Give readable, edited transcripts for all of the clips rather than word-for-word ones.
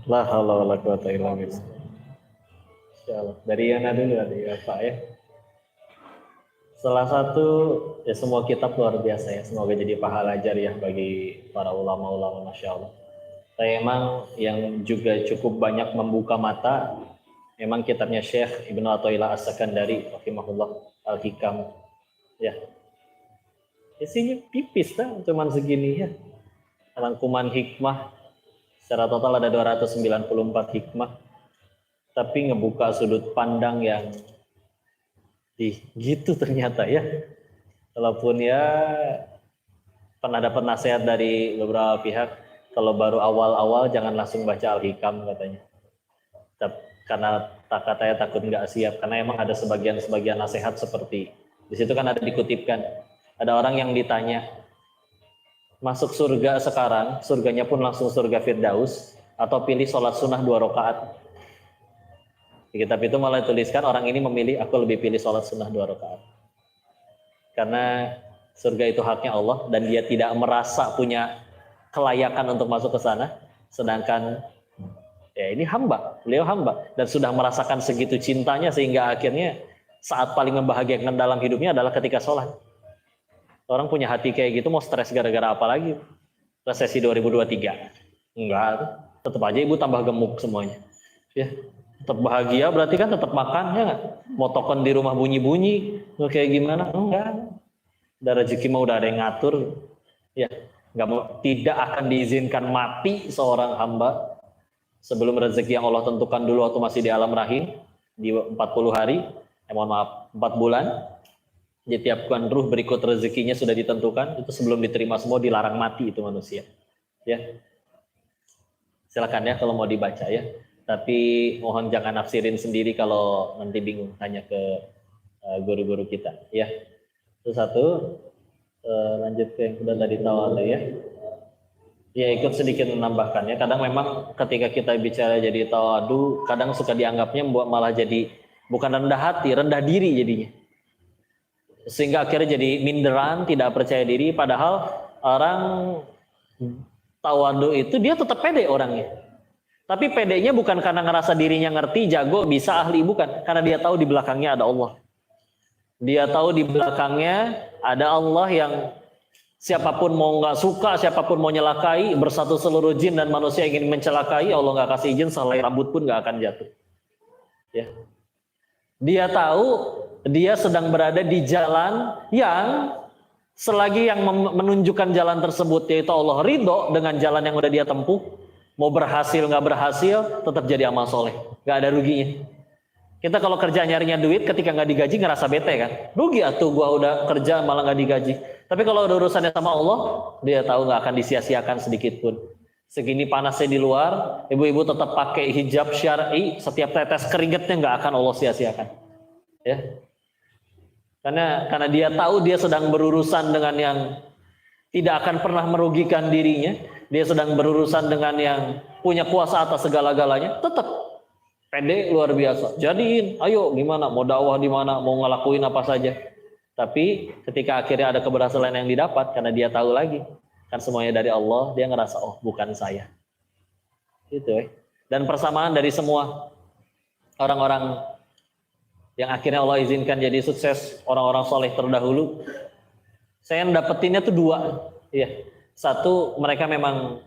La haula wala quwata illa billah. Insyaallah. Dari Yana dulu tadi ya Pak ya. Salah satu ya semua kitab luar biasa ya. Semoga jadi pahala jariah bagi para ulama-ulama, masya Allah. Tapi emang yang juga cukup banyak membuka mata, memang kitabnya Syekh Ibnu Athaillah As-Sakandari, rahimahullah, Al-Hikam. Ya, isinya tipis kan, cuman segini ya. Rangkuman hikmah, secara total ada 294 hikmah, tapi ngebuka sudut pandang yang gitu ternyata ya. Walaupun ya pernah dapat nasihat dari beberapa pihak, kalau baru awal-awal jangan langsung baca Al-Hikam katanya. Karena katanya takut nggak siap, karena emang ada sebagian nasihat seperti di situ kan ada dikutipkan, ada orang yang ditanya masuk surga sekarang, surganya pun langsung surga Firdaus, atau pilih sholat sunnah 2 rakaat. Di kitab itu malah tuliskan orang ini memilih, aku lebih pilih sholat sunnah 2 rakaat. Karena surga itu haknya Allah dan dia tidak merasa punya kelayakan untuk masuk ke sana, sedangkan ya ini hamba, beliau hamba dan sudah merasakan segitu cintanya sehingga akhirnya saat paling membahagiakan dalam hidupnya adalah ketika sholat. Orang punya hati kayak gitu mau stres gara-gara apa lagi? Resesi 2023? Enggak, tetap aja ibu tambah gemuk semuanya. Ya, tetap bahagia berarti kan tetap makan ya nggak? Mau token di rumah bunyi-bunyi, kayak gimana? Enggak. Udah rezeki mah udah ada yang ngatur. Ya, tidak akan diizinkan mati seorang hamba sebelum rezeki yang Allah tentukan dulu waktu masih di alam rahim di 40 hari, mohon maaf 4 bulan. Ditiapkan ruh berikut rezekinya sudah ditentukan, itu sebelum diterima semua dilarang mati itu manusia. Ya. Silakan ya kalau mau dibaca ya. Tapi mohon jangan nafsirin sendiri kalau nanti bingung, tanya ke guru-guru kita ya. Itu satu. Lanjut ke yang sudah tadi tawadu ya. Ya ikut sedikit menambahkan ya. Kadang memang ketika kita bicara jadi tawadu, kadang suka dianggapnya malah jadi bukan rendah hati, rendah diri jadinya. Sehingga akhirnya jadi minderan, tidak percaya diri, padahal orang tawadu itu dia tetap pede orangnya. Tapi pedenya bukan karena ngerasa dirinya ngerti, jago, bisa, ahli, bukan. Karena dia tahu di belakangnya ada Allah. Dia tahu di belakangnya ada Allah yang siapapun mau nggak suka, siapapun mau nyelakai, bersatu seluruh jin dan manusia yang ingin mencelakai, Allah nggak kasih izin, sehelai rambut pun nggak akan jatuh. Ya. Dia tahu dia sedang berada di jalan yang selagi yang menunjukkan jalan tersebut yaitu Allah ridho dengan jalan yang udah dia tempuh, mau berhasil nggak berhasil tetap jadi amal soleh, nggak ada ruginya. Kita kalau kerja nyarinya duit ketika nggak digaji ngerasa bete kan, rugi atuh gua udah kerja malah nggak digaji. Tapi kalau udah urusannya sama Allah, dia tahu nggak akan disia-siakan sedikit pun. Segini panasnya di luar, ibu-ibu tetap pakai hijab syar'i, setiap tetes keringetnya nggak akan Allah sia-siakan. Ya. Karena dia tahu dia sedang berurusan dengan yang tidak akan pernah merugikan dirinya, dia sedang berurusan dengan yang punya kuasa atas segala-galanya, tetap pede luar biasa. Jadiin, ayo gimana, mau dakwah di mana, mau ngelakuin apa saja. Tapi ketika akhirnya ada keberhasilan yang didapat, karena dia tahu lagi, kan semuanya dari Allah, dia ngerasa, oh bukan saya. Gitu ya. Dan persamaan dari semua orang-orang yang akhirnya Allah izinkan jadi sukses, orang-orang soleh terdahulu, saya dapetinnya tuh 2. Ya. Satu, mereka memang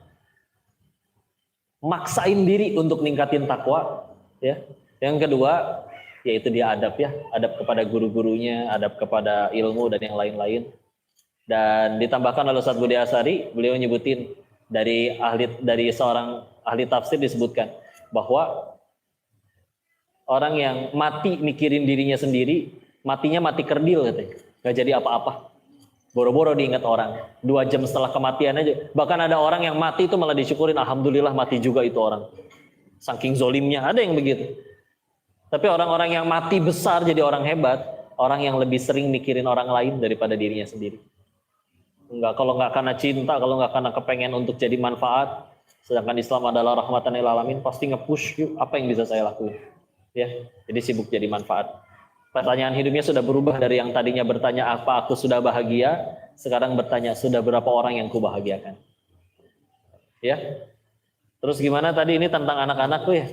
maksain diri untuk ningkatin takwa. Ya. Yang kedua, yaitu dia adab ya, adab kepada guru-gurunya, adab kepada ilmu dan yang lain-lain. Dan ditambahkan oleh Ustaz Budi Asari, beliau nyebutin dari seorang ahli tafsir disebutkan bahwa orang yang mati mikirin dirinya sendiri, matinya mati kerdil katanya, nggak jadi apa-apa. Boro-boro diingat orang. 2 jam setelah kematian aja. Bahkan ada orang yang mati itu malah disyukurin, alhamdulillah mati juga itu orang. Saking zolimnya, ada yang begitu. Tapi orang-orang yang mati besar jadi orang hebat, orang yang lebih sering mikirin orang lain daripada dirinya sendiri. Kalau nggak karena cinta, kalau nggak karena kepengen untuk jadi manfaat, sedangkan Islam adalah rahmatan lil alamin, pasti nge-push, yuk apa yang bisa saya lakuin. Ya, jadi sibuk jadi manfaat. Pertanyaan hidupnya sudah berubah dari yang tadinya bertanya apa aku sudah bahagia, sekarang bertanya sudah berapa orang yang kubahagiakan. Ya, Terus gimana tadi ini tentang anak-anak tuh ya?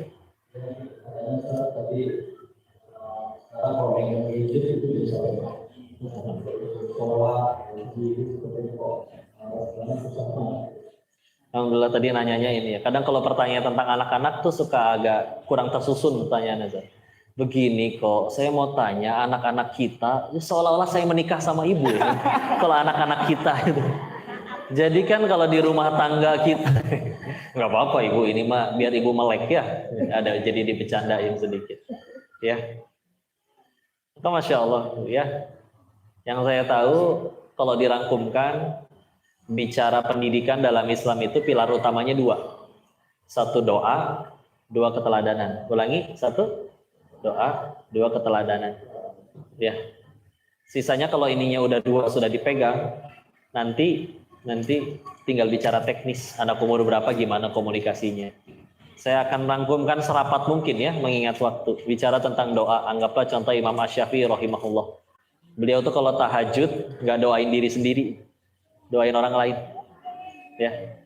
Alhamdulillah tadi nanyanya ini ya. Kadang kalau pertanyaan tentang anak-anak tuh suka agak kurang tersusun pertanyaannya. Begini kok, saya mau tanya anak-anak kita, ya seolah-olah saya menikah sama ibu ya. Kalau anak-anak kita itu. Jadi kan kalau di rumah tangga kita, nggak apa-apa ibu ini mah biar ibu melek ya. Ada jadi dibecandain sedikit, ya. Itu Masya Allah ya. Yang saya tahu kalau dirangkumkan bicara pendidikan dalam Islam itu pilar utamanya dua. Satu doa, dua keteladanan. Ulangi, satu doa, dua keteladanan. Ya. Sisanya kalau ininya udah dua sudah dipegang, nanti tinggal bicara teknis. Anak umur berapa, gimana komunikasinya. Saya akan rangkumkan serapat mungkin ya, mengingat waktu. Bicara tentang doa, anggaplah contoh Imam Asy-Syafi'i rahimahullah. Beliau tuh kalau tahajud nggak doain diri sendiri, doain orang lain. Ya.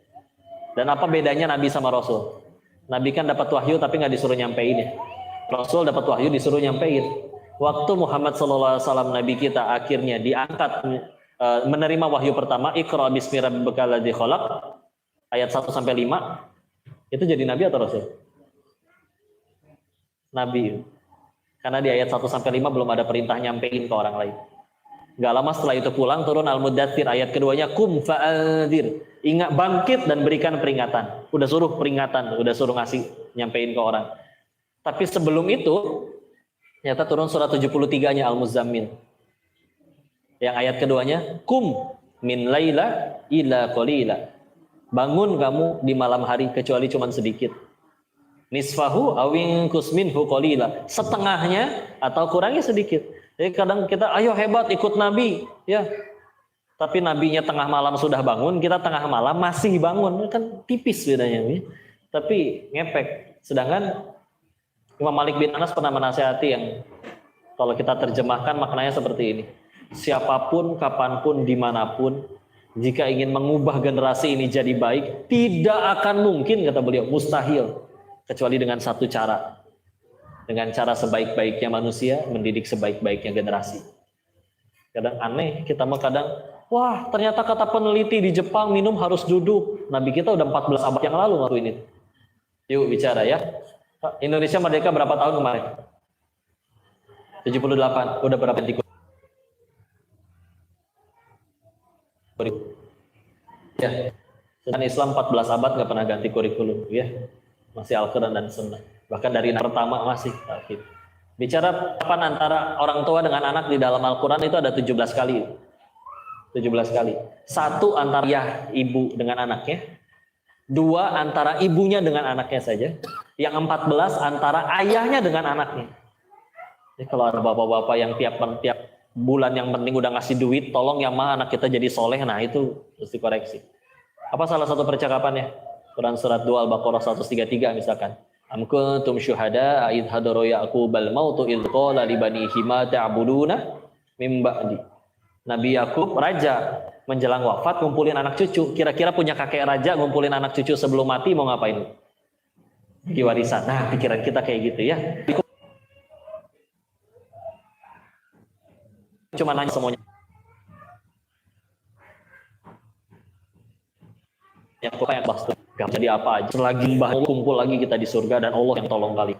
Dan apa bedanya Nabi sama Rasul? Nabi kan dapat wahyu tapi nggak disuruh nyampein ya. Rasul dapat wahyu disuruh nyampein. Waktu Muhammad SAW Nabi kita akhirnya diangkat menerima wahyu pertama, Iqra bismi rabbikal ladzi khalaq, ayat 1 sampai 5, itu jadi nabi atau rasul? Nabi. Karena di ayat 1 sampai 5 belum ada perintah nyampein ke orang lain. Gak lama setelah itu pulang turun Al-Muddatsir ayat keduanya, kum fa'adir, ingat bangkit dan berikan peringatan. Udah suruh peringatan, udah suruh ngasih nyampein ke orang. Tapi sebelum itu ternyata turun surat 73-nya Al-Muzammil. Yang ayat keduanya, kum min laila ila qalila. Bangun kamu di malam hari kecuali cuman sedikit. Nisfahu awin kusminhu qalila. Setengahnya atau kurangnya sedikit. Jadi kadang kita ayo hebat ikut Nabi, ya. Tapi nabinya tengah malam sudah bangun, kita tengah malam masih bangun. Kan tipis bedanya, ya. Tapi ngepek. Sedangkan Imam Malik bin Anas pernah menasihati yang kalau kita terjemahkan maknanya seperti ini. Siapapun, kapanpun, dimanapun, jika ingin mengubah generasi ini jadi baik, tidak akan mungkin, kata beliau, mustahil, kecuali dengan satu cara. Dengan cara sebaik-baiknya manusia, mendidik sebaik-baiknya generasi. Kadang aneh, kita mah kadang, wah ternyata kata peneliti di Jepang minum harus duduk. Nabi kita udah 14 abad yang lalu ngakuin itu. Yuk bicara ya. Indonesia merdeka berapa tahun kemarin? 78, udah berapa tikus? Ya, dan Islam 14 abad nggak pernah ganti kurikulum, ya, masih Al-Quran dan Sunnah. Bahkan dari pertama masih. Bicara kapan antara orang tua dengan anak di dalam Al-Quran itu ada 17 kali. 17 kali. Satu antara ya ibu dengan anaknya, dua antara ibunya dengan anaknya saja, yang 14 antara ayahnya dengan anaknya. Jadi kalau ada bapak-bapak yang tiap bulan yang penting udah ngasih duit, tolong ya ma anak kita jadi soleh, nah itu harus dikoreksi. Apa salah satu percakapannya? Quran surat 2 Al-Baqarah 133 misalkan. Am kuntum syuhada id hadara yaqubal mautu id qala li banihi ma ta'buduna mim ba'di. Nabi Yakub raja menjelang wafat ngumpulin anak cucu. Kira-kira punya kakek raja ngumpulin anak cucu sebelum mati mau ngapain? Bagi warisan. Nah, pikiran kita kayak gitu ya. Cuma nanya semuanya. Yang kayak bahas gak jadi apa aja. Selagi mbah kumpul lagi kita di surga dan Allah yang tolong kali.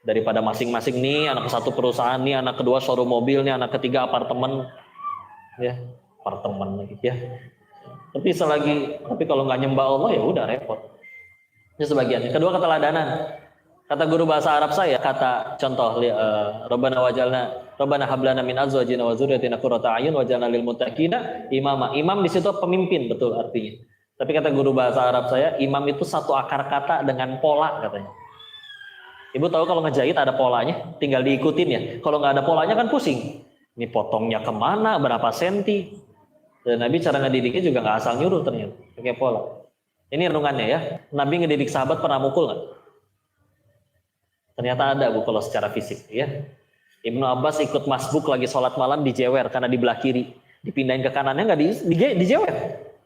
Daripada masing-masing nih anak satu perusahaan nih, anak kedua showroom mobil nih, anak ketiga apartemen, ya apartemen lagi ya. Tapi kalau nggak nyembah Allah ya udah repot. Ini sebagiannya. Kedua keteladanan. Kata guru bahasa Arab saya, kata contoh, Rabbana hablana min azwajina wa dzurriyyatina qurrata a'yun waj'alna lil muttaqina imama. Imam di situ pemimpin, betul artinya. Tapi kata guru bahasa Arab saya, imam itu satu akar kata dengan pola katanya. Ibu tahu kalau ngejahit ada polanya, tinggal diikutin ya. Kalau nggak ada polanya kan pusing. Ini potongnya kemana, berapa senti. Dan Nabi cara ngedidiknya juga nggak asal nyuruh ternyata, pakai pola. Ini renungannya ya. Nabi ngedidik sahabat pernah mukul nggak? Ternyata ada bu kalau secara fisik ya. Ibnu Abbas ikut masbuk lagi sholat malam dijewer karena di belah kiri, dipindahin ke kanannya nggak dijewer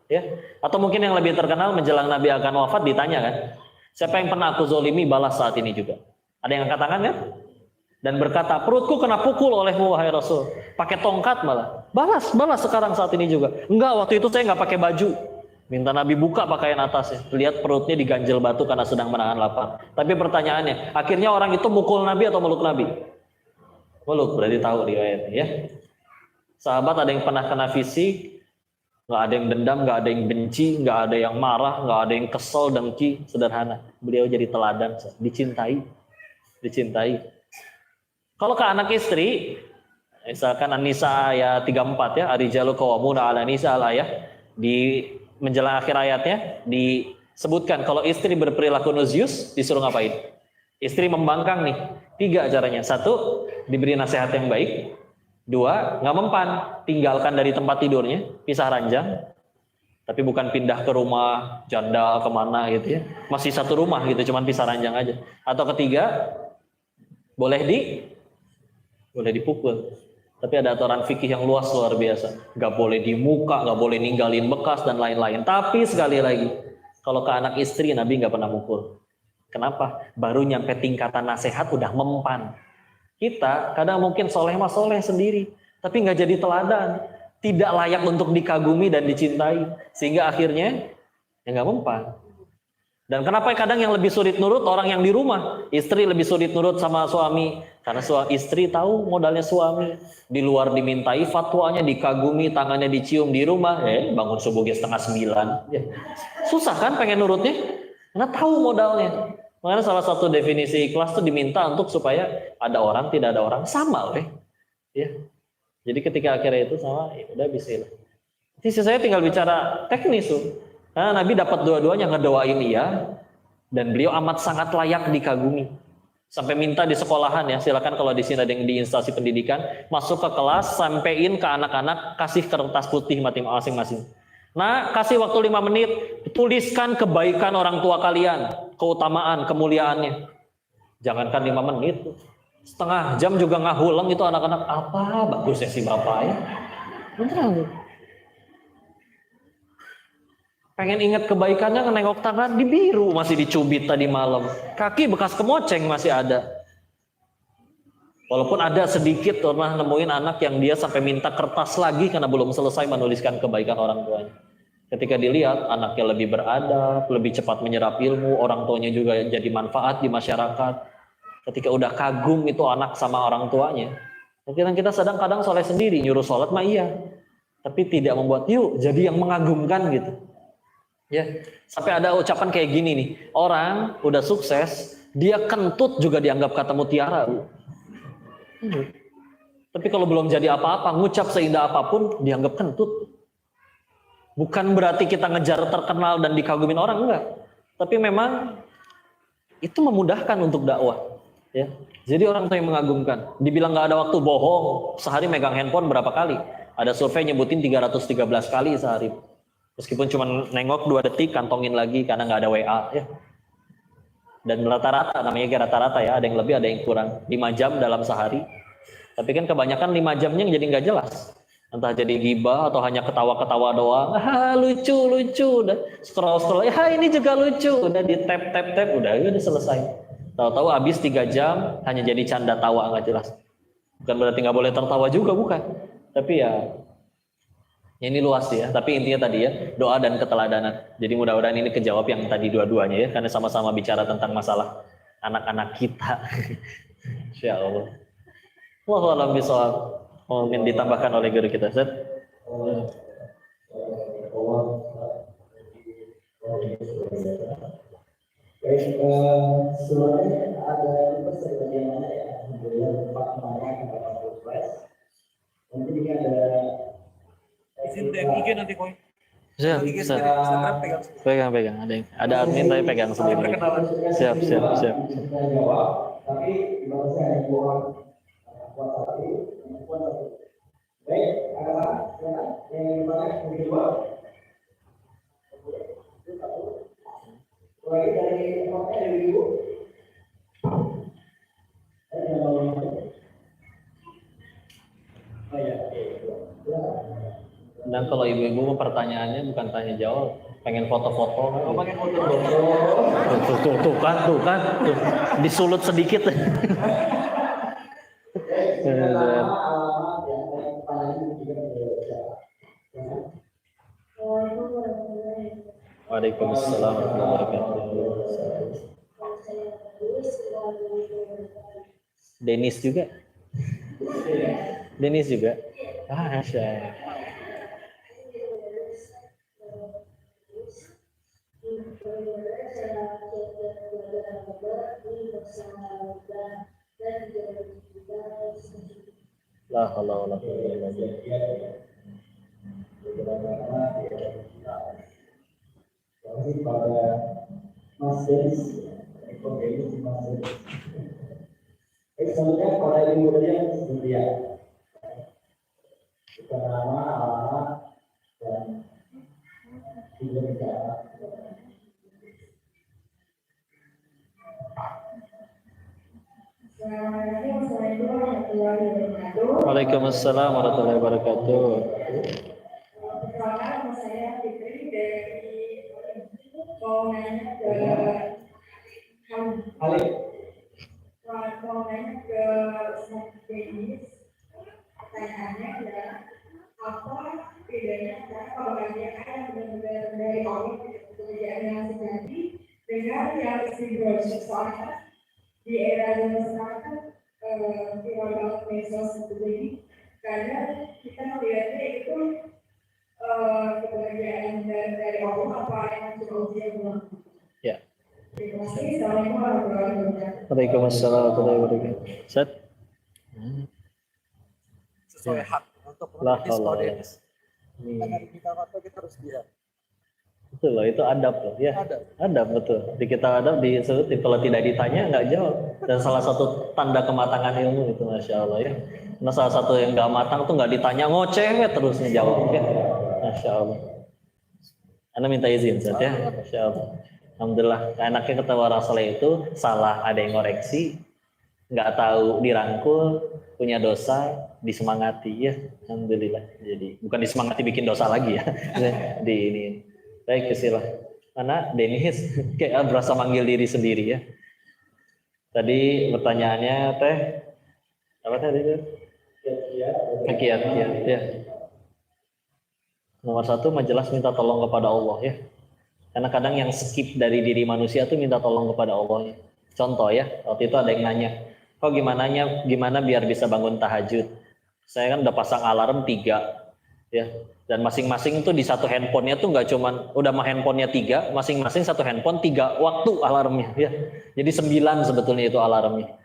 ya. Atau mungkin yang lebih terkenal menjelang Nabi akan wafat ditanya kan, Siapa yang pernah aku zolimi, balas saat ini juga. Ada yang angkat tangan kan? Dan berkata, perutku kena pukul olehmu wahai Rasul. Pakai tongkat malah. Balas sekarang saat ini juga. Enggak, waktu itu saya nggak pakai baju. Minta Nabi buka pakaian atasnya. Lihat perutnya diganjel batu karena sedang menahan lapar. Tapi pertanyaannya, akhirnya orang itu mukul Nabi atau meluk Nabi? Meluk, berarti tahu riwayatnya ya. Sahabat ada yang pernah kena fisik, nggak ada yang dendam, nggak ada yang benci, nggak ada yang marah, nggak ada yang kesel, dengki, sederhana. Beliau jadi teladan, dicintai. Kalau ke anak istri, misalkan An-Nisa ayat 34 ya, Ar-rijalu qawwamuna 'ala nisa al-ayah, di menjelang akhir ayatnya disebutkan kalau istri berperilaku nusyus disuruh ngapain? Istri membangkang nih, 3 caranya. 1, diberi nasihat yang baik. 2, nggak mempan, tinggalkan dari tempat tidurnya, pisah ranjang, tapi bukan pindah ke rumah janda kemana gitu ya, masih satu rumah gitu, cuman pisah ranjang aja. Atau ketiga, boleh dipukul, tapi ada aturan fikih yang luas luar biasa, nggak boleh di muka, nggak boleh ninggalin bekas dan lain-lain. Tapi sekali lagi, kalau ke anak istri Nabi nggak pernah mukul. Kenapa? Baru nyampe tingkatan nasihat udah mempan. Kita kadang mungkin soleh sendiri, tapi nggak jadi teladan, tidak layak untuk dikagumi dan dicintai, sehingga akhirnya ya nggak mempan. Dan kenapa kadang yang lebih sulit nurut orang yang di rumah, istri lebih sulit nurut sama suami, karena istri tahu modalnya suami, di luar dimintai fatwanya, dikagumi, tangannya dicium, di rumah, bangun subuh 8:30, ya. Susah kan pengen nurutnya, karena tahu modalnya. Makanya salah satu definisi ikhlas itu diminta untuk supaya ada orang, tidak ada orang, sama loh ya. Jadi ketika akhirnya itu sama, ya udah bisa. Sisi saya tinggal bicara teknis tuh. Karena Nabi dapat dua-duanya, ngedoain iya, dan beliau amat sangat layak dikagumi. Sampai minta di sekolahan ya, silakan kalau di sini ada yang di instansi pendidikan, masuk ke kelas, sampein ke anak-anak, kasih kertas putih masing-masing. Nah, kasih waktu 5 menit, tuliskan kebaikan orang tua kalian, keutamaan, kemuliaannya. Jangankan 5 menit, setengah jam juga ngahuleng itu anak-anak, apa bagusnya si bapak ya. Beneran. Pengen ingat kebaikannya, nengok tangan, di biru masih dicubit tadi malam. Kaki bekas kemoceng masih ada. Walaupun ada sedikit pernah nemuin anak yang dia sampai minta kertas lagi karena belum selesai menuliskan kebaikan orang tuanya. Ketika dilihat anaknya lebih beradab, lebih cepat menyerap ilmu, orang tuanya juga jadi manfaat di masyarakat. Ketika udah kagum itu anak sama orang tuanya. Kita kadang soleh sendiri, nyuruh sholat mah iya, tapi tidak membuat yuk jadi yang mengagumkan gitu. Ya, sampai ada ucapan kayak gini nih, orang udah sukses, dia kentut juga dianggap kata mutiara. Tapi kalau belum jadi apa-apa, ngucap seindah apapun dianggap kentut. Bukan berarti kita ngejar terkenal dan dikagumin orang, enggak. Tapi memang itu memudahkan untuk dakwah. Ya. Jadi orang tuh yang mengagumkan. Dibilang nggak ada waktu, bohong. Sehari megang handphone berapa kali? Ada survei nyebutin 313 kali sehari. Meskipun cuma nengok 2 detik, kantongin lagi karena nggak ada WA. Ya. Dan rata-rata, namanya rata-rata ya, ada yang lebih, ada yang kurang. 5 jam dalam sehari. Tapi kan kebanyakan 5 jamnya jadi nggak jelas. Entah jadi gibah atau hanya ketawa-ketawa doang. Lucu, udah scroll, ya ini juga lucu. Udah di tap, udah selesai. Tahu-tahu habis 3 jam hanya jadi canda tawa nggak jelas. Bukan berarti nggak boleh tertawa juga, bukan. Tapi ya ini luas ya. Tapi intinya tadi ya, doa dan keteladanan. Jadi mudah-mudahan ini kejawab yang tadi dua-duanya ya, karena sama-sama bicara tentang masalah anak-anak kita. Insya Allah. Wallahu a'lam bishawab. Mungkin ditambahkan oleh guru kita, Ustaz. Baik, sebenarnya ada pesan bagaimana ya, tempat flash. Nanti ini ada izin IG nanti koi. Siap, pegang. Ada admin tapi pegang sendiri. Siap. Tapi bahasa yang buat baik, ada yang mana yang kedua? Lagi dari ibu. Dan kalau ibu-ibu pertanyaannya bukan tanya jawab, pengen foto-foto. Kalau pakai foto Tuh kan, tuh. Disulut sedikit. Alamat yang pertanyaan juga berbeda. Waalaikumsalam warahmatullahi wabarakatuh. Denis juga. Masya. La haula wala quwwata illa billah. Jadi pada Mas ekonomi Mas. Sebenarnya pada kemudian dia kita nama alamat dan juga bicara. Waalaikumsalam warahmatullahi wabarakatuh. Pertama, saya Fitri dari mau nanya ke Denis. Pertanyaannya adalah apa bedanya antara kebahagiaan yang benar-benar dari Allah, kebahagiaan yang sejati dengan yang istimewa? Soalnya di era zaman sekarang viral banget medsos jadi karena kita melihatnya itu kebahagiaan dari Allah apa yang sudah usia belum. Ya. Terima kasih. Assalamualaikum warahmatullahi wabarakatuh. Waalaikumsalam warahmatullahi wabarakatuh. Set. sesuai hak untuk Lah, menulis kalau Denis. Kita ini dari kita apa kita harus lihat. betul loh, itu adab loh ya. Adab betul. Di kita adab disebut kalau tidak ditanya nggak jawab. Dan salah satu tanda kematangan ilmu itu, masya Allah ya. Nah salah satu yang nggak matang tuh nggak ditanya ngoceh terus ngejawab ya. Masya Allah. Anda minta izin Zat ya. Masya Allah. Alhamdulillah. Enaknya ketemu Rasulullah itu salah ada yang ngoreksi, nggak tahu dirangkul, punya dosa disemangati ya. Alhamdulillah. Jadi bukan disemangati bikin dosa lagi ya. Di ini. Baik, kesilah. Mana Denis kayak berasa manggil diri sendiri ya. Tadi pertanyaannya teh apa tadi itu? Kiat ya. Nomor satu majelas minta tolong kepada Allah ya. Karena kadang yang skip dari diri manusia tuh minta tolong kepada Allah ya. Contoh ya, waktu itu ada yang nanya, kok gimana biar bisa bangun tahajud? Saya kan udah pasang alarm 3 ya. Dan masing-masing tuh di satu handphonenya tuh nggak cuman udah mah handphonenya 3, masing-masing satu handphone 3 waktu alarmnya ya. Jadi 9 sebetulnya itu alarmnya.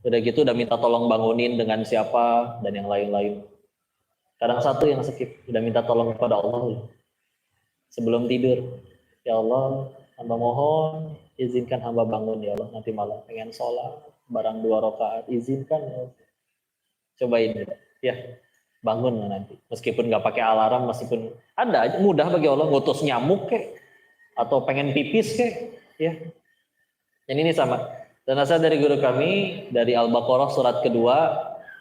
Udah gitu udah minta tolong bangunin dengan siapa dan yang lain-lain. Kadang satu yang skip, udah minta tolong kepada Allah sebelum tidur. Ya Allah, hamba mohon izinkan hamba bangun ya Allah nanti malam pengen sholat barang 2 rakaat izinkan ya. Cobain ya. Bangun nanti, meskipun nggak pakai alarm, meskipun ada aja mudah bagi Allah ngutus nyamuk kek atau pengen pipis kek ya. Dan ini sama. Dan nasihat dari guru kami dari Al-Baqarah surat kedua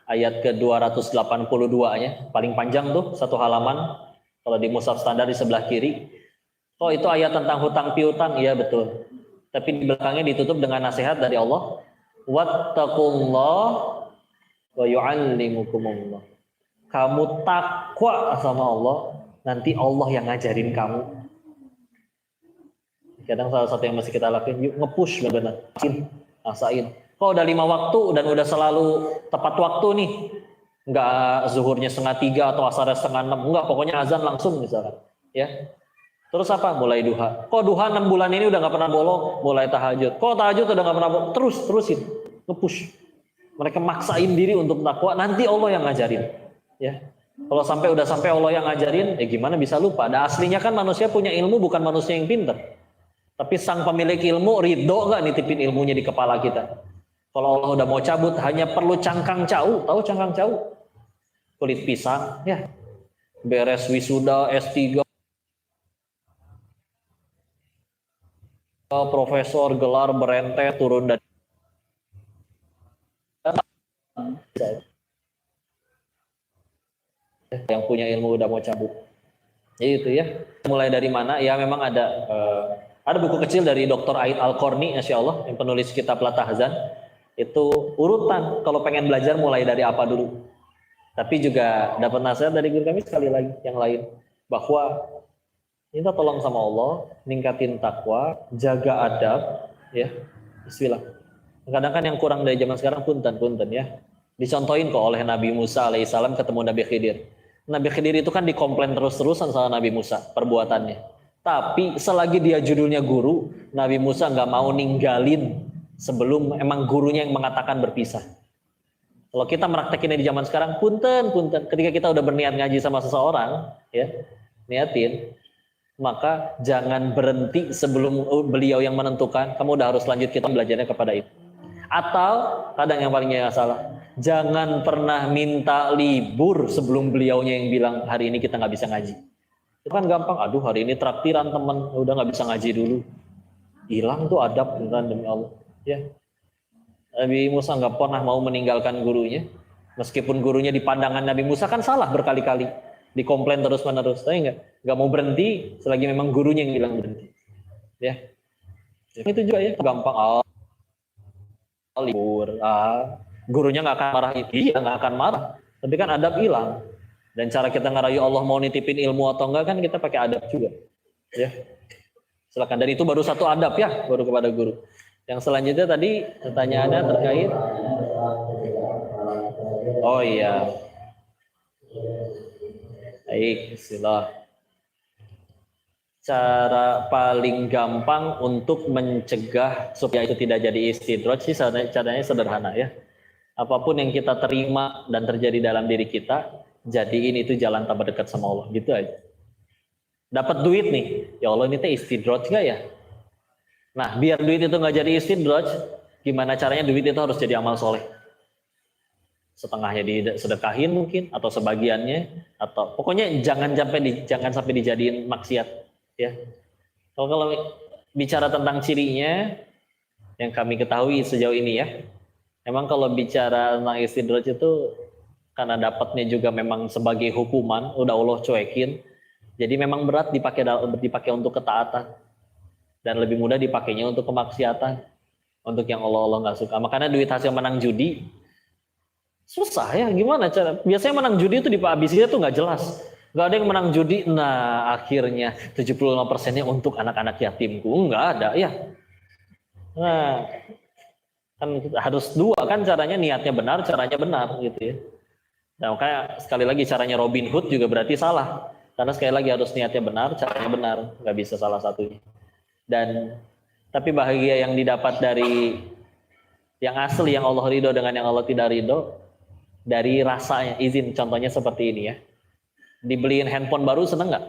ayat ke-282-nya, paling panjang tuh satu halaman. Kalau di mushaf standar di sebelah kiri. Oh itu ayat tentang hutang piutang, iya betul. Tapi di belakangnya ditutup dengan nasihat dari Allah. Wattaqullah wa yu'allimukumullah. Kamu takwa sama Allah, nanti Allah yang ngajarin kamu. Kadang salah satu yang masih kita lakuin, yuk nge-push benar, asain. Kok udah 5 waktu dan udah selalu tepat waktu nih, nggak zuhurnya 2:30 atau asarnya 5:30, enggak, pokoknya azan langsung misalkan, ya. Terus apa? Mulai duha. Kok duha 6 bulan ini udah nggak pernah bolong, mulai tahajud. Kok tahajud udah nggak pernah bolong, terusin, nge-push. Mereka maksain diri untuk takwa, nanti Allah yang ngajarin. Ya, kalau udah sampai Allah yang ngajarin, gimana bisa lupa? Ada aslinya kan manusia punya ilmu bukan manusia yang pintar. Tapi sang pemilik ilmu ridho nggak nitipin ilmunya di kepala kita? Kalau Allah udah mau cabut, hanya perlu cangkang cau, tahu cangkang cau? Kulit pisang, ya. Beres wisuda S3, profesor gelar berentet turun dari yang punya ilmu udah mau cabut Itu ya. Mulai dari mana? Ya memang ada buku kecil dari Dr. Aid Al-Qarni, Masya Allah, yang penulis kitab Latahzan. Itu urutan kalau pengen belajar mulai dari apa dulu. Tapi juga dapat nasihat dari guru kami sekali lagi yang lain, bahwa minta tolong sama Allah, ningkatin takwa, jaga adab, ya. Bismillah. Kadang kan yang kurang dari zaman sekarang punten ya. Dicontohin kok oleh Nabi Musa alaihissalam ketemu Nabi Khidir. Nabi Khidir itu kan dikomplain terus-terusan sama Nabi Musa perbuatannya. Tapi selagi dia judulnya guru, Nabi Musa nggak mau ninggalin sebelum emang gurunya yang mengatakan berpisah. Kalau kita meraktekinnya di zaman sekarang, punten. Ketika kita udah berniat ngaji sama seseorang, ya, niatin, maka jangan berhenti sebelum beliau yang menentukan. Kamu udah harus lanjut kita belajarnya kepada itu. Atau kadang yang palingnya salah, jangan pernah minta libur sebelum beliaunya yang bilang hari ini kita nggak bisa ngaji. Itu kan gampang. Aduh hari ini traktiran teman, udah nggak bisa ngaji dulu. Hilang tuh adab beneran demi Allah. Ya, Nabi Musa nggak pernah mau meninggalkan gurunya, meskipun gurunya di pandangan Nabi Musa kan salah berkali-kali, dikomplain terus-menerus, tapi nggak mau berhenti selagi memang gurunya yang bilang berhenti. Ya, itu juga ya gampang. Libur, gurunya nggak akan marah, iya nggak akan marah, tapi kan adab hilang. Dan cara kita ngerayu Allah mau nitipin ilmu atau enggak kan kita pakai adab juga. Ya, silakan. Dan itu baru satu adab ya, baru kepada guru. Yang selanjutnya tadi pertanyaannya terkait, oh iya, baik, bismillah. Cara paling gampang untuk mencegah supaya itu tidak jadi istidraj sih caranya sederhana ya. Apapun yang kita terima dan terjadi dalam diri kita, jadiin itu jalan tambah dekat sama Allah, gitu aja. Dapat duit nih, ya Allah ini teh istidraj nggak ya? Nah, biar duit itu nggak jadi istidraj, gimana caranya duit itu harus jadi amal soleh? Setengahnya disedekahin mungkin, atau sebagiannya, atau pokoknya jangan sampai dijadiin maksiat, ya. Kalau bicara tentang cirinya, yang kami ketahui sejauh ini ya, memang kalau bicara tentang istidraj itu karena dapatnya juga memang sebagai hukuman, udah Allah cuekin, jadi memang berat dipakai untuk ketaatan. Dan lebih mudah dipakainya untuk kemaksiatan, untuk yang Allah nggak suka. Makanya duit hasil menang judi susah ya, gimana cara? Biasanya menang judi itu dihabisnya tuh nggak jelas. Nggak ada yang menang judi, nah akhirnya 75%-nya untuk anak-anak yatimku, nggak ada ya. Nah, kan harus dua kan caranya, niatnya benar, caranya benar gitu ya. Nah, makanya sekali lagi caranya Robin Hood juga berarti salah. Karena sekali lagi harus niatnya benar, caranya benar, nggak bisa salah satunya. Dan tapi bahagia yang didapat dari yang asli, yang Allah ridho dengan yang Allah tidak ridho, dari rasanya izin. Contohnya seperti ini ya, dibeliin handphone baru seneng nggak?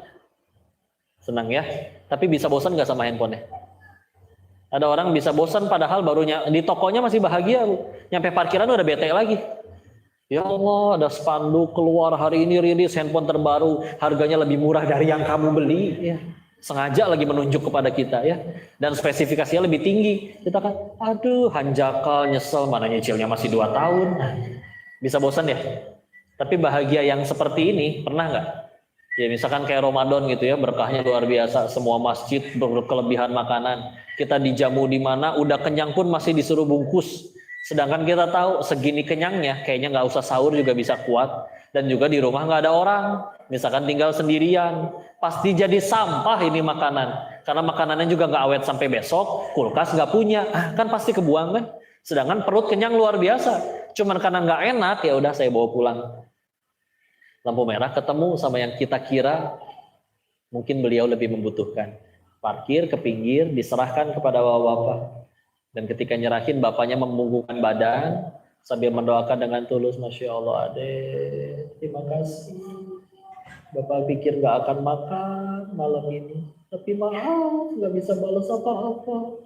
Seneng ya, tapi bisa bosan nggak sama handphonenya? Ada orang bisa bosan padahal barunya di tokonya masih bahagia, nyampe parkiran udah bete lagi. Ya Allah, ada spanduk keluar hari ini rilis handphone terbaru, harganya lebih murah dari yang kamu beli ya. Sengaja lagi menunjuk kepada kita ya, dan spesifikasinya lebih tinggi. Kita kan, aduh hanjakal, nyesel, mana nyicilnya masih 2 tahun. Bisa bosan ya. Tapi bahagia yang seperti ini pernah nggak? Ya misalkan kayak Ramadan gitu ya, berkahnya luar biasa, semua masjid berkelebihan makanan. Kita dijamu di mana, udah kenyang pun masih disuruh bungkus. Sedangkan kita tahu segini kenyangnya, kayaknya nggak usah sahur juga bisa kuat. Dan juga di rumah nggak ada orang, misalkan tinggal sendirian, pasti jadi sampah ini makanan. Karena makanannya juga nggak awet sampai besok, kulkas nggak punya, kan pasti kebuang kan. Sedangkan perut kenyang luar biasa, cuman karena nggak enak ya udah saya bawa pulang. Lampu merah ketemu sama yang kita kira mungkin beliau lebih membutuhkan. Parkir ke pinggir, diserahkan kepada bapak-bapak. Dan ketika nyerahin, bapaknya membungkukkan badan sambil mendoakan dengan tulus, Masya Allah adek, terima kasih. Bapak pikir gak akan makan malam ini, tapi maaf gak bisa balas apa-apa.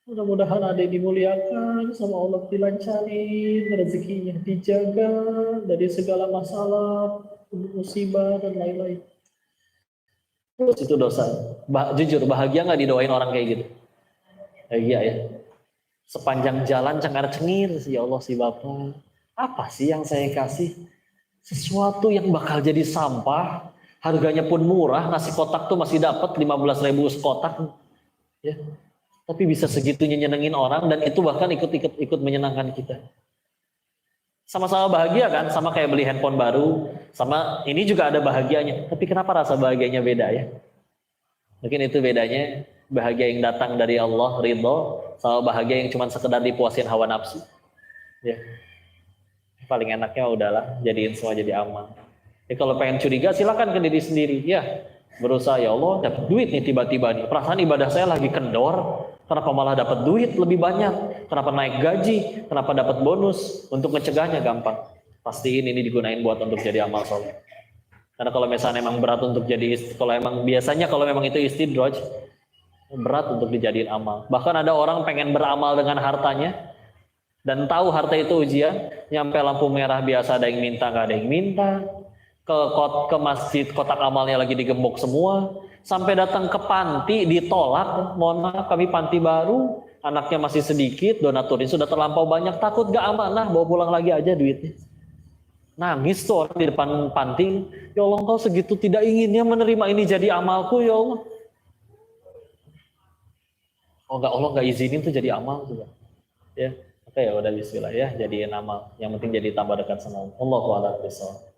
Mudah-mudahan adek dimuliakan sama Allah, dilancarin rezekinya, dijaga dari segala masalah, musibah dan lain-lain. Terus itu dosa. Jujur bahagia gak didoain orang kayak gitu? Bahagia ya. Sepanjang jalan cengar-cengir, ya Allah si Bapak, apa sih yang saya kasih? Sesuatu yang bakal jadi sampah, harganya pun murah, nasi kotak tuh masih dapat 15.000 sekotak, ya. Tapi bisa segitunya nyenengin orang, dan itu bahkan ikut menyenangkan kita. Sama-sama bahagia kan, sama kayak beli handphone baru, sama ini juga ada bahagianya. Tapi kenapa rasa bahagianya beda ya? Mungkin itu bedanya bahagia yang datang dari Allah, ridho, sama bahagia yang cuma sekedar dipuasin hawa nafsu. Ya, paling enaknya udahlah, jadiin semua jadi amal. Kalau pengen curiga silakan ke diri sendiri. Ya, berusaha, ya Allah dapat duit nih tiba-tiba nih. Perasaan ibadah saya lagi kendor. Kenapa malah dapat duit lebih banyak? Kenapa naik gaji? Kenapa dapat bonus? Untuk mencegahnya gampang. Pastiin ini digunain buat untuk jadi amal soleh. Karena kalau misalnya memang berat untuk jadi, kalau emang biasanya kalau memang itu istidraj, berat untuk dijadiin amal. Bahkan ada orang pengen beramal dengan hartanya dan tahu harta itu ujian, nyampe lampu merah biasa ada yang minta, nggak ada yang minta. Ke masjid kotak amalnya lagi digembok semua. Sampai datang ke panti ditolak, mohon maaf kami panti baru, anaknya masih sedikit, donaturnya sudah terlampau banyak, takut gak amanah, bawa pulang lagi aja duitnya. Nangis tuh orang di depan panti, ya Allah engkau segitu tidak inginnya menerima ini jadi amalku ya Allah. Oh enggak, Allah nggak izinin tuh jadi amal juga. Ya, oke ya udah bismillah ya, jadiin amal. Yang penting jadi tambah dekat sama Allah. Allahu a'lam bishawab.